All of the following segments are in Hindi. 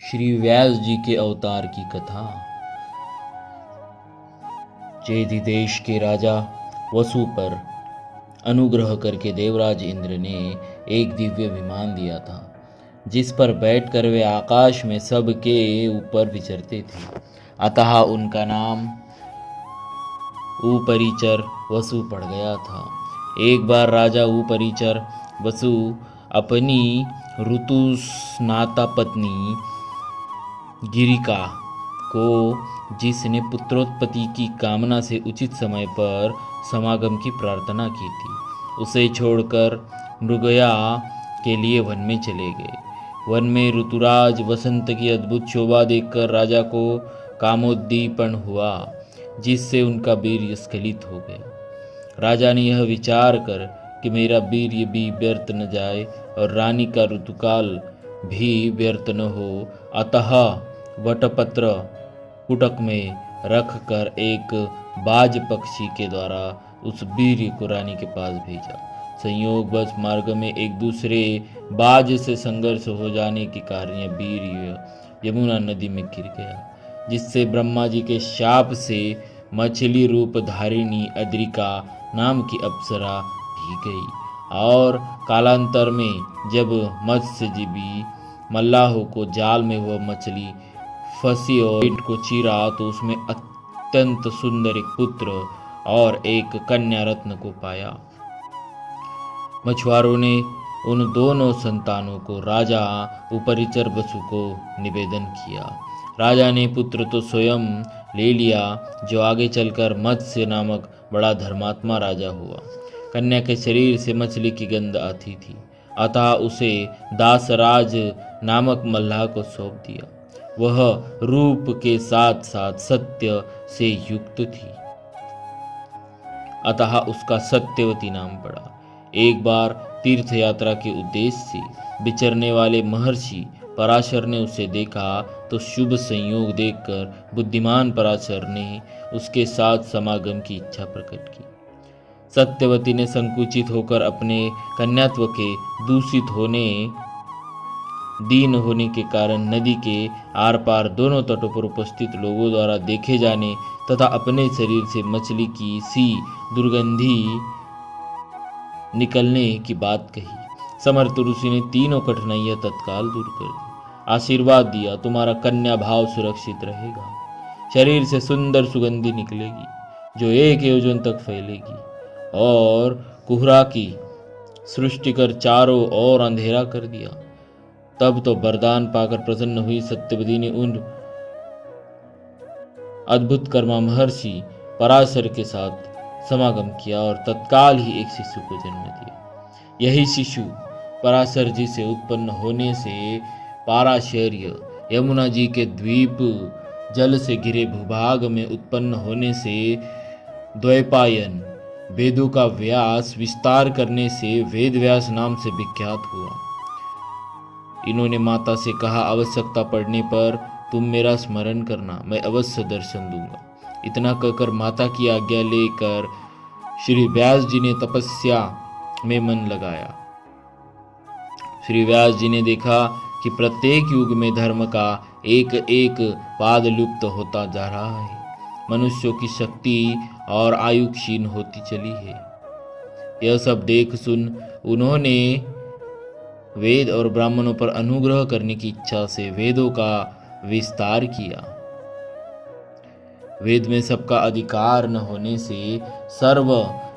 श्री व्यास जी के अवतार की कथा। चेदी देश के राजा वसु पर अनुग्रह करके देवराज इंद्र ने एक दिव्य विमान दिया था, जिस पर बैठकर वे आकाश में सबके ऊपर विचरते थे। अतः उनका नाम उपरिचर वसु पड़ गया था। एक बार राजा उपरिचर वसु अपनी ऋतुस्नाता पत्नी गिरिका को, जिसने पुत्रोत्पत्ति की कामना से उचित समय पर समागम की प्रार्थना की थी, उसे छोड़कर मृगया के लिए वन में चले गए। वन में ऋतुराज वसंत की अद्भुत शोभा देखकर राजा को कामोद्दीपन हुआ, जिससे उनका वीर्य स्खलित हो गया। राजा ने यह विचार कर कि मेरा वीर्य भी व्यर्थ न जाए और रानी का ऋतुकाल भी व्यर्थ न हो, अतः वटपत्र कुटक में रख कर एक बाज पक्षी के द्वारा उस वीर्य को रानी के पास भेजा। संयोगवश मार्ग में एक दूसरे बाज से संघर्ष हो जाने के कारण यह वीर्य यमुना नदी में गिर गया, जिससे ब्रह्मा जी के शाप से मछली रूप धारिणी अद्रिका नाम की अप्सरा भी गई। और कालांतर में जब मत्स्यजीवी मल्लाहों को जाल में वह मछली फंसी और पेट को चीरा, तो उसमें अत्यंत सुंदर एक पुत्र और एक कन्या रत्न को पाया। मछुआरों ने उन दोनों संतानों को राजा उपरिचर वसु को निवेदन किया। राजा ने पुत्र तो स्वयं ले लिया, जो आगे चलकर मत्स्य नामक बड़ा धर्मात्मा राजा हुआ। कन्या के शरीर से मछली की गंध आती थी, अतः उसे दासराज नामक मल्लाह को सौंप दिया। वह रूप के साथ साथ सत्य से युक्त थी, अतः उसका सत्यवती नाम पड़ा। एक बार तीर्थ यात्रा के उद्देश्य से विचरने वाले महर्षि पराशर ने उसे देखा, तो शुभ संयोग देखकर बुद्धिमान पराशर ने उसके साथ समागम की इच्छा प्रकट की। सत्यवती ने संकुचित होकर अपने कन्यात्व के दूषित होने, दीन होने के कारण नदी के आर पार दोनों तटों पर उपस्थित लोगों द्वारा देखे जाने तथा अपने शरीर से मछली की सी दुर्गंधी निकलने की बात कही। समर्थ ऋषि ने तीनों कठिनाइयां तत्काल दूर कर दी। आशीर्वाद दिया, तुम्हारा कन्या भाव सुरक्षित रहेगा। शरीर से सुंदर सुगंधी निकलेगी, जो 1 योजन तक फैलेगी, और कुहरा की सृष्टि कर चारों ओर अंधेरा कर दिया। तब तो वरदान पाकर प्रसन्न हुई सत्यवती ने उन अद्भुत कर्मा महर्षि पराशर के साथ समागम किया और तत्काल ही एक शिशु को जन्म दिया। यही शिशु पराशर जी से उत्पन्न होने से पाराशर्य, यमुना जी के द्वीप जल से घिरे भूभाग में उत्पन्न होने से द्वैपायन, वेदों का व्यास विस्तार करने से वेद व्यास नाम से विख्यात हुआ। इन्होंने माता से कहा, आवश्यकता पड़ने पर तुम मेरा स्मरण करना, मैं अवश्य दर्शन दूंगा। इतना कहकर माता की आज्ञा लेकर श्री व्यास जी ने तपस्या में मन लगाया। श्री व्यास जी ने देखा कि प्रत्येक युग में धर्म का एक एक पाद लुप्त होता जा रहा है। मनुष्यों की शक्ति और आयु क्षीण होती चली है। यह सब देख सुन उन्होंने वेद और ब्राह्मणों पर अनुग्रह करने की इच्छा से वेदों का विस्तार किया। वेद में सबका अधिकार न होने से सर्व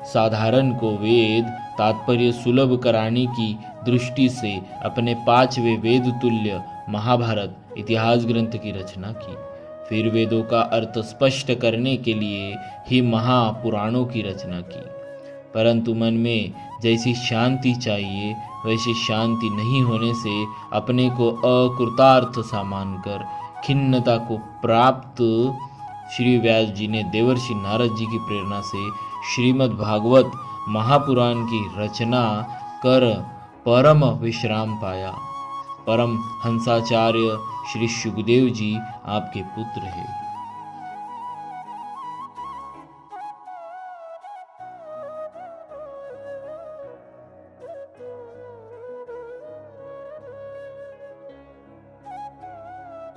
साधारण को वेद तात्पर्य सुलभ कराने की दृष्टि से अपने 5वें वेद तुल्य महाभारत इतिहास ग्रंथ की रचना की। फिर वेदों का अर्थ स्पष्ट करने के लिए ही महापुराणों की रचना की। परंतु मन में जैसी शांति चाहिए वैसी शांति नहीं होने से अपने को अकृतार्थ सा मानकर खिन्नता को प्राप्त श्री व्यास जी ने देवर्षि नारद जी की प्रेरणा से श्रीमद् भागवत महापुराण की रचना कर परम विश्राम पाया। परम हंसाचार्य श्री शुकदेव जी आपके पुत्र हैं।